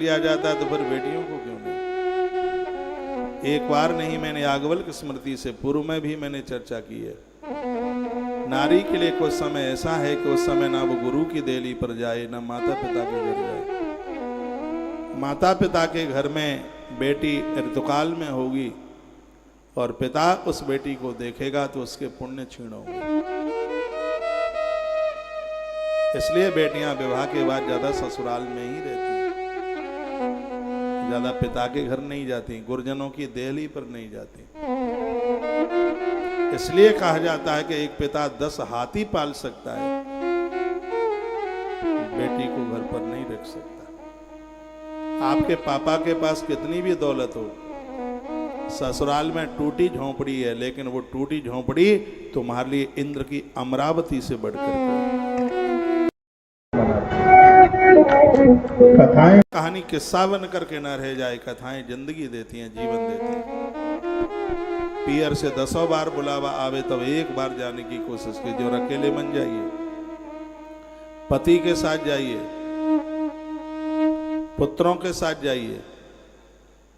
लिया जाता तो फिर बेटियों को क्यों नहीं। एक बार नहीं, मैंने याज्ञवल्क्य स्मृति से पूर्व में भी मैंने चर्चा की है। नारी के लिए कुछ समय ऐसा है कि उस समय ना वो गुरु की देली पर जाए, ना माता पिता के घर जाए। माता पिता के घर में बेटी ऋतुकाल में होगी और पिता उस बेटी को देखेगा तो उसके पुण्य क्षीण होंगे। इसलिए बेटियां विवाह के बाद ज्यादा ससुराल में ही रहती, ज्यादा पिता के घर नहीं जाती, गुरुजनों की देहली पर नहीं जाती। इसलिए कहा जाता है कि एक पिता 10 हाथी पाल सकता है, बेटी को घर पर नहीं रख सकता। आपके पापा के पास कितनी भी दौलत हो, ससुराल में टूटी झोंपड़ी है, लेकिन वो टूटी झोंपड़ी तुम्हारे लिए इंद्र की अमरावती से बढ़कर कथाएं कहानी किस्सा बन करके न रह जाए। कथाएं जिंदगी देती हैं, जीवन देती हैं। पियर से 10 बार बुलावा आवे तब एक बार जाने की कोशिश कीजिए और अकेले मन जाइए। पति के साथ जाइए, पुत्रों के साथ जाइए,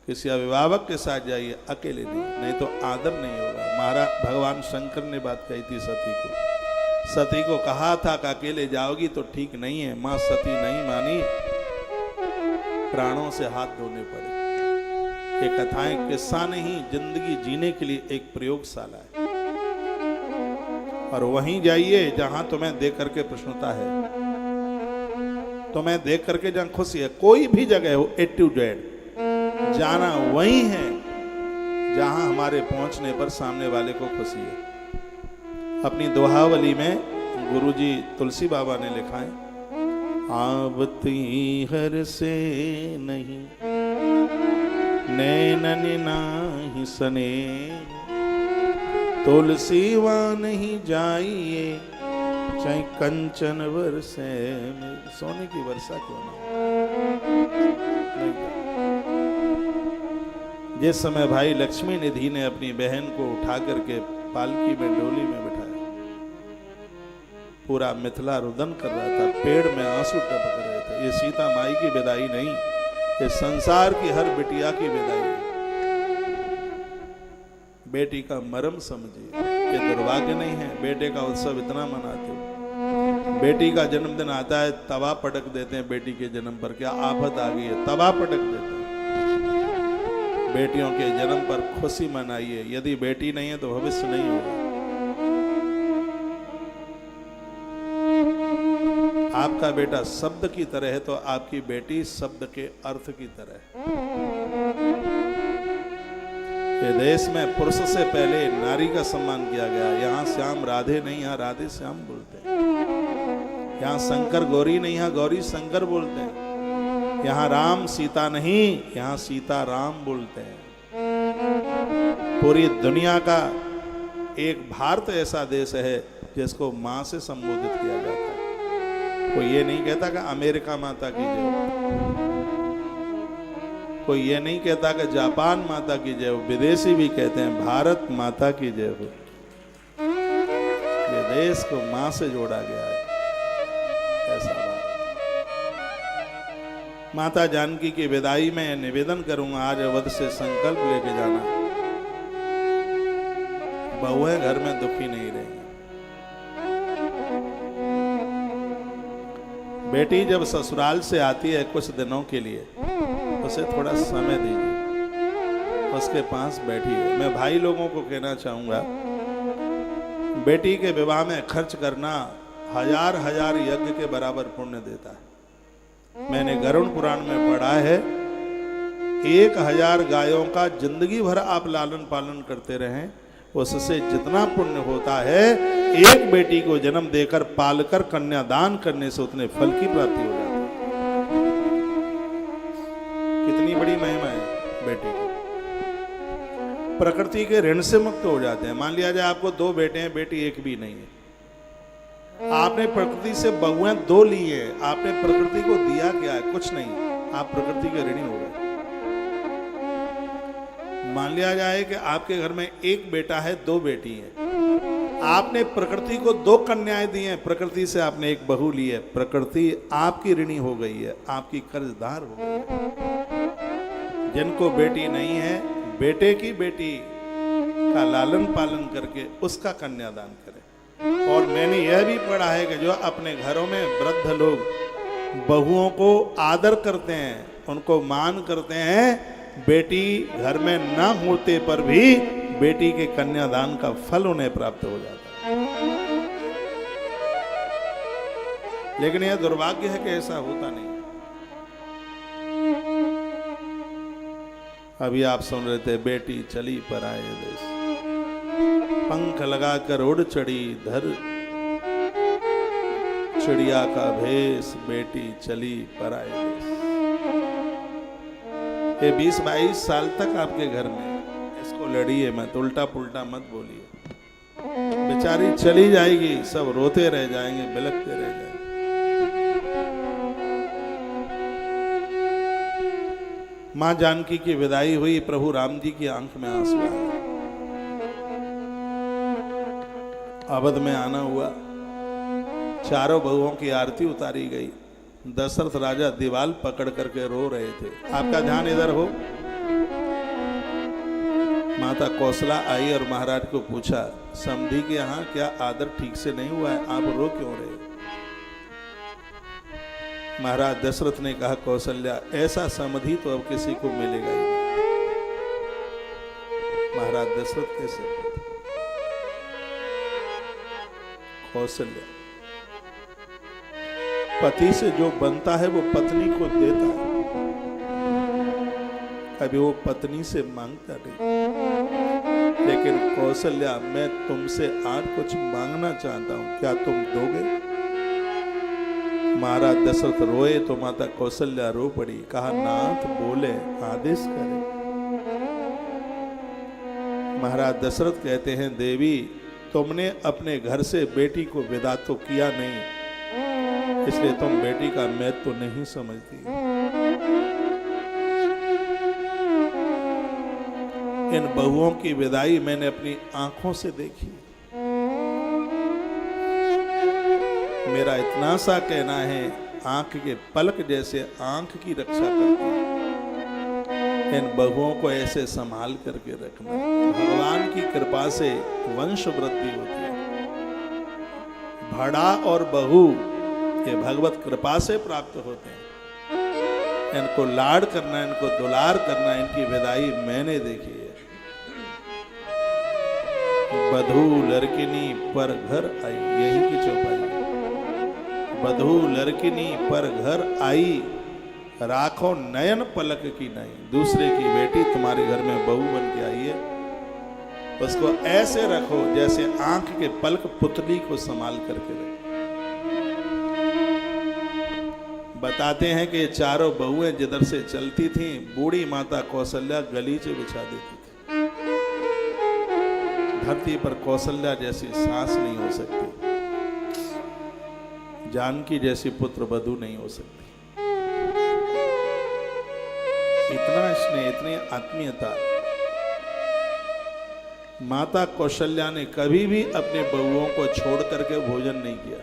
किसी अभिभावक के साथ जाइए, अकेले नहीं तो आदर नहीं होगा। महाराज भगवान शंकर ने बात कही थी सती को। सती को कहा था कि अकेले जाओगी तो ठीक नहीं है। मां सती नहीं मानी, प्राणों से हाथ धोने पड़े। ये कथाएं किस्सा नहीं, जिंदगी जीने के लिए एक प्रयोगशाला है। और वहीं जाइए जहां तुम्हें देख करके प्रसन्नता है, तुम्हें देख करके जहां खुशी है। कोई भी जगह हो A to Z, जाना वही है जहां हमारे पहुंचने पर सामने वाले को खुशी है। अपनी दोहावली में गुरुजी तुलसी बाबा ने लिखा है, आवती हर से नहीं नैनन नाही सने, तुलसी वा नहीं जाइए चाहे कंचन वर्षे में। सोने की वर्षा क्यों नहीं। जिस समय भाई लक्ष्मी निधि ने अपनी बहन को उठा करके पालकी में डोली में बिठाया, पूरा मिथिला रुदन कर रहा था, पेड़ में आंसू टपक रहे थे। ये सीता माई की विदाई नहीं, ये संसार की हर बिटिया की विदाई है। बेटी का मर्म समझिए। ये दुर्भाग्य नहीं है, बेटे का उत्सव इतना मनाते हो। बेटी का जन्मदिन आता है, तवा पटक देते हैं बेटी के जन्म पर। क्या आफत आ गई है, तवा पटक देते हैं। बेटियों के जन्म पर खुशी मनाइए। यदि बेटी नहीं है तो भविष्य नहीं होगा। आपका बेटा शब्द की तरह है तो आपकी बेटी शब्द के अर्थ की तरह है। ये देश में पुरुष से पहले नारी का सम्मान किया गया। यहाँ श्याम राधे नहीं, यहाँ राधे श्याम बोलते हैं। यहाँ शंकर गौरी नहीं, यहाँ गौरी शंकर बोलते हैं। यहाँ राम सीता नहीं, यहाँ सीता राम बोलते हैं। पूरी दुनिया का एक भारत ऐसा देश है जिसको मां से संबोधित किया जाता है। कोई ये नहीं कहता कि अमेरिका माता की जय, कोई ये नहीं कहता कि जापान माता की जय हो। विदेशी भी कहते हैं भारत माता की जय हो। ये देश को मां से जोड़ा गया है, ऐसा बात। माता जानकी की विदाई में निवेदन करूंगा, आज अवध से संकल्प लेके जाना, बहुएं घर में दुखी नहीं रहेंगी। बेटी जब ससुराल से आती है कुछ दिनों के लिए, उसे थोड़ा समय दीजिए, उसके पास बैठिए। मैं भाई लोगों को कहना चाहूंगा, बेटी के विवाह में खर्च करना 1000 यज्ञ के बराबर पुण्य देता है। मैंने गरुड़ पुराण में पढ़ा है, 1000 गायों का जिंदगी भर आप लालन पालन करते रहें, उससे जितना पुण्य होता है एक बेटी को जन्म देकर पालकर कन्यादान करने से उतने फल की प्राप्ति हो जाती है। कितनी बड़ी महिमा है बेटी की। प्रकृति के ऋण से मुक्त हो जाते हैं। मान लिया जाए आपको 2 बेटे हैं, बेटी एक भी नहीं है। आपने प्रकृति से बहुएं 2 ली है, आपने प्रकृति को दिया क्या है? कुछ नहीं। आप प्रकृति के ऋणी हो गए। मान लिया जाए कि आपके घर में 1 बेटा है, 2 बेटी है। आपने प्रकृति को 2 कन्याएं दी हैं, प्रकृति से आपने एक बहू ली है, प्रकृति आपकी ऋणी हो गई है, आपकी कर्जदार हो गई है। जिनको बेटी नहीं है, बेटे की बेटी का लालन पालन करके उसका कन्यादान करें। और मैंने यह भी पढ़ा है कि जो अपने घरों में वृद्ध लोग बहुओं को आदर करते हैं, उनको मान करते हैं, बेटी घर में न होते पर भी बेटी के कन्यादान का फल उन्हें प्राप्त हो जाता है। लेकिन यह दुर्भाग्य है कि ऐसा होता नहीं। अभी आप सुन रहे थे, बेटी चली पराए देश, पंख लगाकर उड़ चढ़ी धर चिड़िया का भेष, बेटी चली पराए देश। ये 20-22 साल तक आपके घर में इसको लड़िए मत, उल्टा पुल्टा मत बोलिए, बेचारी चली जाएगी, सब रोते रह जाएंगे, बिलखते रह जाएंगे। मां जानकी की विदाई हुई, प्रभु राम जी की आंख में आंसू आए, अवध में आना हुआ, चारों बहुओं की आरती उतारी गई। दशरथ राजा दीवाल पकड़ करके रो रहे थे। आपका ध्यान इधर हो। माता कौशला आई और महाराज को पूछा, समधी के यहाँ क्या आदर ठीक से नहीं हुआ है, आप रो क्यों रहे? महाराज दशरथ ने कहा, कौशल्या ऐसा समधी तो अब किसी को मिलेगा ही नहीं। महाराज दशरथ कैसे? कौशल्या, पति से जो बनता है वो पत्नी को देता है, कभी वो पत्नी से मांगता नहीं। लेकिन कौशल्या, मैं तुमसे आज कुछ मांगना चाहता हूं, क्या तुम दोगे? महाराज दशरथ रोए तो माता कौशल्या रो पड़ी। कहा, नाथ बोले, आदेश करे। महाराज दशरथ कहते हैं, देवी तुमने अपने घर से बेटी को विदा तो किया नहीं, इसलिए तुम बेटी का महत्व तो नहीं समझती। इन बहुओं की विदाई मैंने अपनी आंखों से देखी। मेरा इतना सा कहना है, आंख के पलक जैसे आंख की रक्षा करती है, इन बहुओं को ऐसे संभाल करके रखना। भगवान की कृपा से वंश वृद्धि होती है। भड़ा और बहू ये भगवत कृपा से प्राप्त होते हैं। इनको लाड करना, इनको दुलार करना, इनकी विदाई मैंने देखी है। बधू लड़किनी पर घर आई, यही की चौपाई। बधू लड़किनी पर घर आई, राखो नयन पलक की नहीं। दूसरे की बेटी तुम्हारे घर में बहू बन के आई है, उसको ऐसे रखो जैसे आंख के पलक पुतली को संभाल करके रखो। बताते हैं कि चारों बहुएं जिधर से चलती थीं, बूढ़ी माता कौशल्या गलीचे बिछा देती थी। धरती पर कौशल्या जैसी सांस नहीं हो सकती, जानकी जैसी पुत्र वधू नहीं हो सकती। इतना स्नेह, इतनी आत्मीयता। माता कौशल्या ने कभी भी अपने बहुओं को छोड़ करके भोजन नहीं किया,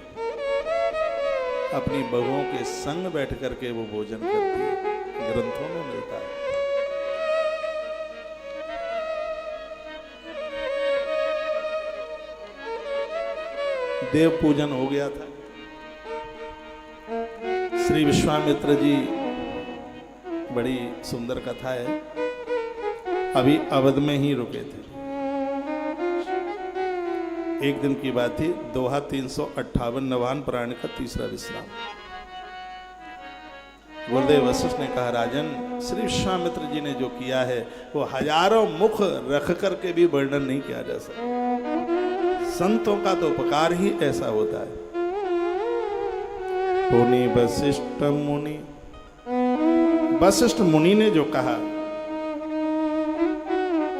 अपनी बहुओं के संग बैठ करके वो भोजन करती है, ग्रंथों में मिलता है। देव पूजन हो गया था। श्री विश्वामित्र जी, बड़ी सुंदर कथा है, अभी अवध में ही रुके थे। एक दिन की बात थी, दोहा 358 नवान पुराण का तीसरा विश्राम। गुरुदेव वशिष्ठ ने कहा, राजन श्री विश्वामित्र जी ने जो किया है वो हजारों मुख रख करके भी वर्णन नहीं किया जा सकता। संतों का तो उपकार ही ऐसा होता है। पुनि वशिष्ठ मुनि, वशिष्ठ मुनि ने जो कहा,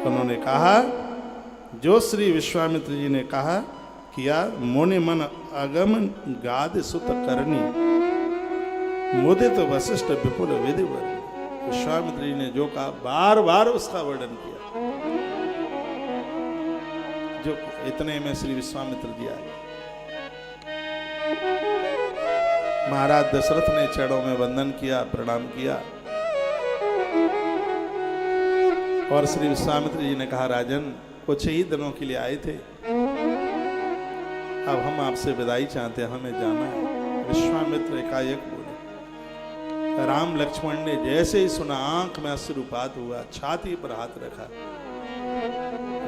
उन्होंने कहा जो श्री विश्वामित्र जी ने कहा किया। मुनि मन अगम गाद सुत करनी, मुदित वशिष्ठ विपुल विधि वर्णन। विश्वामित्र जी ने जो कहा बार बार उसका वर्णन किया। जो इतने में श्री विश्वामित्र जी आए। महाराज दशरथ ने चरणों में वंदन किया, प्रणाम किया और श्री विश्वामित्र जी ने कहा, राजन कुछ ही दिनों के लिए आए थे, अब हम आपसे विदाई चाहते हैं, हमें जाना है। विश्वामित्र एकाएक बोले। राम लक्ष्मण ने जैसे ही सुना आंख में अश्रुपात हुआ, छाती पर हाथ रखा।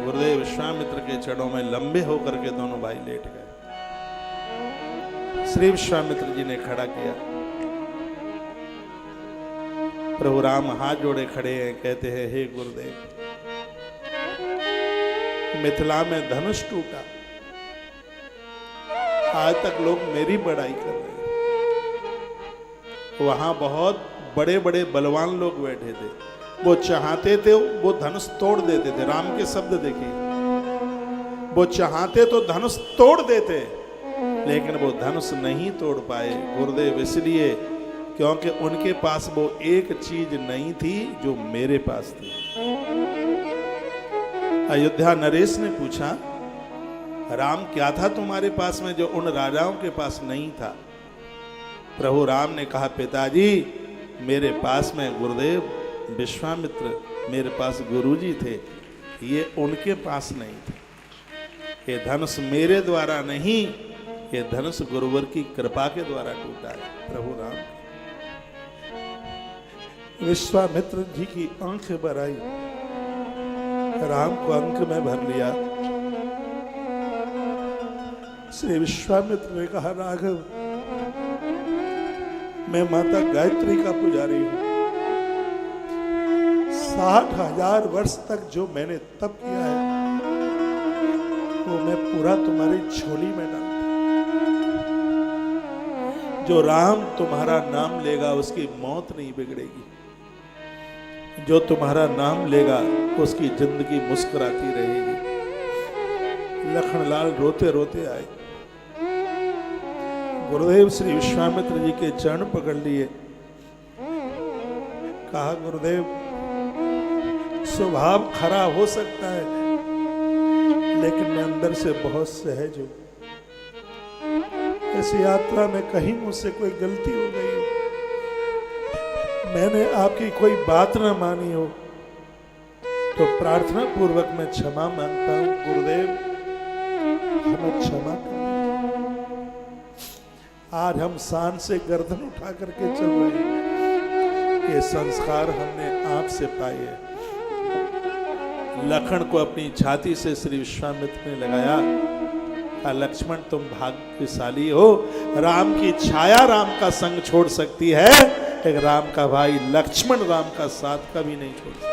गुरुदेव विश्वामित्र के चरणों में लंबे होकर के दोनों भाई लेट गए। श्री विश्वामित्र जी ने खड़ा किया। प्रभु राम हाथ जोड़े खड़े हैं, कहते हैं, हे गुरुदेव, मिथिला में धनुष टूटा, आज तक लोग मेरी बड़ाई कर रहे हैं। वहां बहुत बड़े बड़े बलवान लोग बैठे थे, वो चाहते थे वो धनुष तोड़ देते थे। राम के शब्द देखिए, वो चाहते तो धनुष तोड़ देते, लेकिन वो धनुष नहीं तोड़ पाए गुरुदेव, इसलिए क्योंकि उनके पास वो एक चीज नहीं थी जो मेरे पास थी। अयोध्या नरेश ने पूछा, राम क्या था तुम्हारे पास में जो उन राजाओं के पास नहीं था? प्रभु राम ने कहा, पिताजी मेरे पास में गुरुदेव विश्वामित्र, मेरे पास गुरुजी थे, ये उनके पास नहीं थे। ये धनुष मेरे द्वारा नहीं, ये धनुष गुरुवर की कृपा के द्वारा टूटा है। प्रभु राम, विश्वामित्र जी की आंखें भर आई, राम को अंक में भर लिया। श्री विश्वामित्र ने कहा, राघव मैं माता गायत्री का पुजारी हूं, 60,000 वर्ष तक जो मैंने तप किया है वो मैं पूरा तुम्हारी झोली में डालता। जो राम तुम्हारा नाम लेगा उसकी मौत नहीं बिगड़ेगी, जो तुम्हारा नाम लेगा उसकी जिंदगी मुस्कुराती रहेगी। लखनलाल रोते रोते आए, गुरुदेव श्री विश्वामित्र जी के चरण पकड़ लिए, कहा, गुरुदेव स्वभाव खरा हो सकता है, लेकिन मैं अंदर से बहुत सहज हूं। इस यात्रा में कहीं मुझसे कोई गलती हो गई हो, मैंने आपकी कोई बात न मानी हो, तो प्रार्थना पूर्वक मैं क्षमा मांगता हूं। गुरुदेव हमें क्षमा कर। आज हम शान से गर्दन उठा करके चल रहे हैं, ये संस्कार हमने आपसे पाए हैं। लखन को अपनी छाती से श्री विश्वामित्र ने लगाया, लक्ष्मण तुम भाग्यशाली हो, राम की छाया राम का संग छोड़ सकती है, लेकिन राम का भाई लक्ष्मण राम का साथ कभी नहीं छोड़ सकता।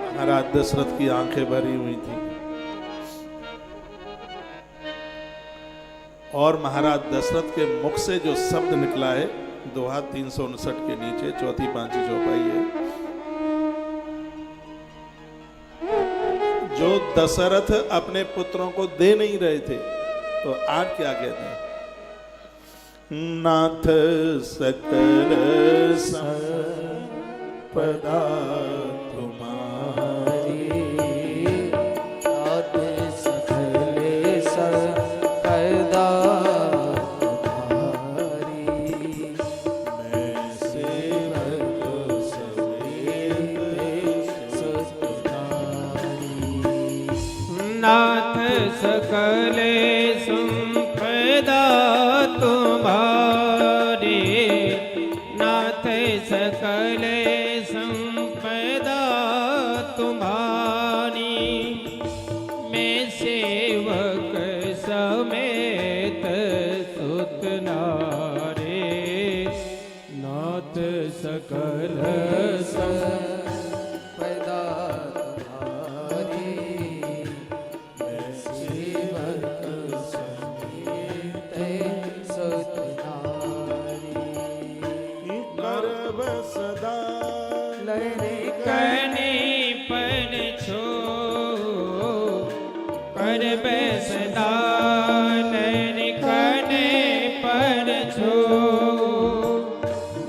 महाराज दशरथ की आंखें भरी हुई थी और महाराज दशरथ के मुख से जो शब्द निकला है, दोहा 359 के नीचे, चौथी पांचवी चौपाई है, जो दशरथ अपने पुत्रों को दे नहीं रहे थे, तो आज क्या कहते हैं? नाथ सकल संपदा नाथ सकल संपदा तुम्हारी, नाथ सकल संपदा तुम्हारी, मैं सेवक समेत सुत नारे, नाथ सकल संपदा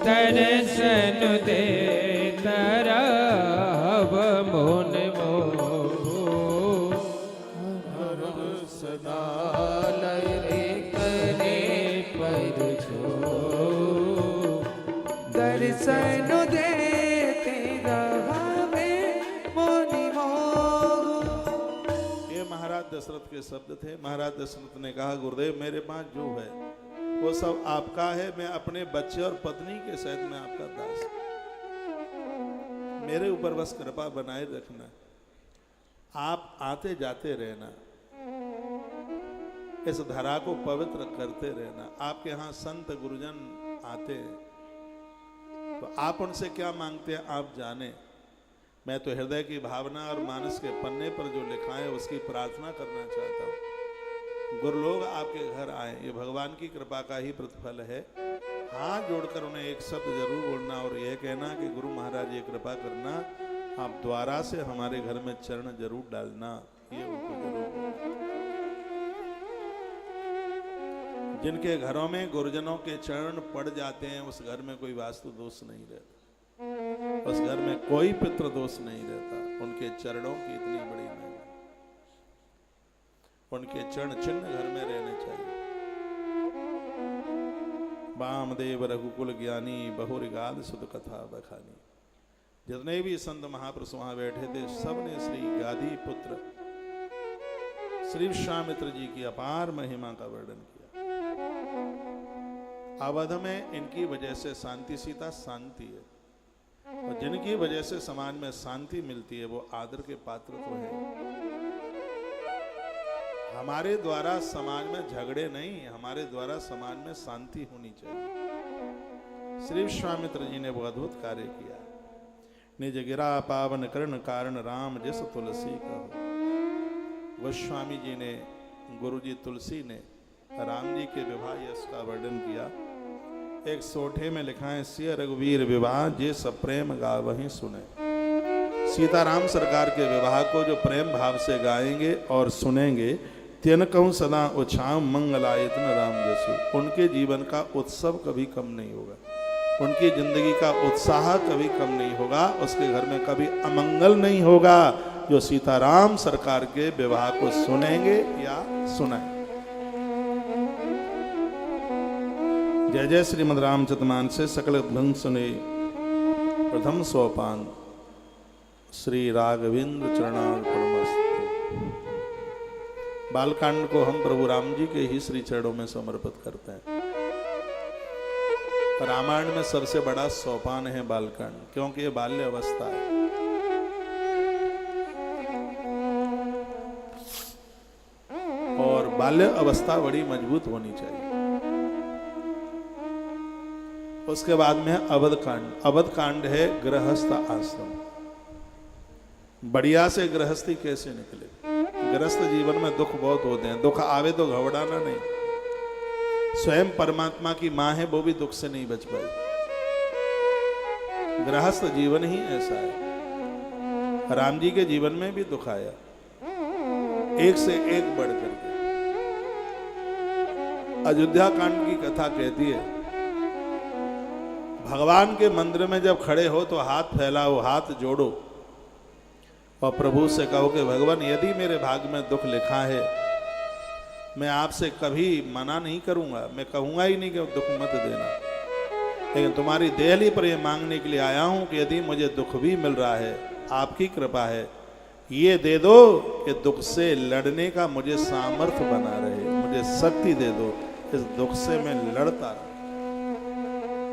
दर्शन दे दर्शन देते रहावे मोनि मोह। ये महाराज दशरथ के शब्द थे। महाराज दशरथ ने कहा गुरुदेव मेरे पास जो है वो सब आपका है, मैं अपने बच्चे और पत्नी के सहित मैं आपका दास, मेरे ऊपर बस कृपा बनाए रखना, आप आते जाते रहना, इस धरा को पवित्र करते रहना। आपके यहाँ संत गुरुजन आते हैं तो आप उनसे क्या मांगते हैं आप जाने। मैं तो हृदय की भावना और मानस के पन्ने पर जो लिखा है उसकी प्रार्थना करना चाहता हूँ। गुरु लोग आपके घर आए, ये भगवान की कृपा का ही प्रतिफल है। हाथ जोड़कर उन्हें एक शब्द जरूर बोलना और यह कहना कि गुरु महाराज ये कृपा करना, आप द्वारा से हमारे घर में चरण जरूर डालना। ये उनको जरूर बोलना। जिनके घरों में गुरुजनों के चरण पड़ जाते हैं उस घर में कोई वास्तु दोष नहीं रहता, उस घर में कोई पितृ दोष नहीं रहता। उनके चरणों की इतनी बड़ी महिमा, उनके चरण चिन्ह घर में रहने चाहिए। वामदेव रघुकुल ज्ञानी बहुरिगाद सुध कथा बखानी। जितने भी संत महापुरुष वहां बैठे थे सब ने श्री गादी पुत्र श्री विश्वामित्र जी की अपार महिमा का वर्णन किया। अवध में इनकी वजह से शांति सीता शांति है, और जिनकी वजह से समाज में शांति मिलती है वो आदर के पात्र तो है। हमारे द्वारा समाज में झगड़े नहीं, हमारे द्वारा समाज में शांति होनी चाहिए। श्री विश्वामित्र जी ने वो अद्भुत कार्य किया। निज गिरा पावन करण कारण राम जस तुलसी कहो। गोस्वामी जी ने, गुरु जी तुलसी ने राम जी के विवाह यश का वर्णन किया। एक सोठे में लिखा है, सिय रघुवीर विवाह जे सब प्रेम गावहीं सुने। सीताराम सरकार के विवाह को जो प्रेम भाव से गाएंगे और सुनेंगे, तिन कहूं सदा उछाव मंगलायतन राम जसु। उनके जीवन का उत्सव कभी कम नहीं होगा, उनकी जिंदगी का उत्साह कभी कम नहीं होगा, उसके घर में कभी अमंगल नहीं होगा जो सीताराम सरकार के विवाह को सुनेंगे या सुनाएंगे। जय जय श्रीमद रामचरितमानस से सकल ध्वंस सुने। प्रथम सोपान श्री राघवेंद्र चरणार्पणमस्तु। बालकांड को हम प्रभु राम जी के ही श्री चरणों में समर्पित करते हैं। रामायण में सबसे बड़ा सोपान है बालकांड, क्योंकि ये बाल्य अवस्था है। और बाल्य अवस्था बड़ी मजबूत होनी चाहिए। उसके बाद में है अवध कांड। अवध कांड है गृहस्थ आश्रम। बढ़िया से गृहस्थी कैसे निकले। गृहस्थ जीवन में दुख बहुत होते हैं, दुख आवे तो घबराना नहीं। स्वयं परमात्मा की मां है, वो भी दुख से नहीं बच पाई। गृहस्थ जीवन ही ऐसा है। राम जी के जीवन में भी दुख आया, एक से एक बढ़ करके। अयोध्या कांड की कथा कहती है, भगवान के मंदिर में जब खड़े हो तो हाथ फैलाओ, हाथ जोड़ो और प्रभु से कहो कि भगवान यदि मेरे भाग में दुख लिखा है, मैं आपसे कभी मना नहीं करूंगा, मैं कहूंगा ही नहीं कि दुख मत देना, लेकिन तुम्हारी देहली पर यह मांगने के लिए आया हूं कि यदि मुझे दुख भी मिल रहा है, आपकी कृपा है, ये दे दो कि दुख से लड़ने का मुझे सामर्थ्य बना रहे, मुझे शक्ति दे दो, इस दुख से मैं लड़ता रहूं।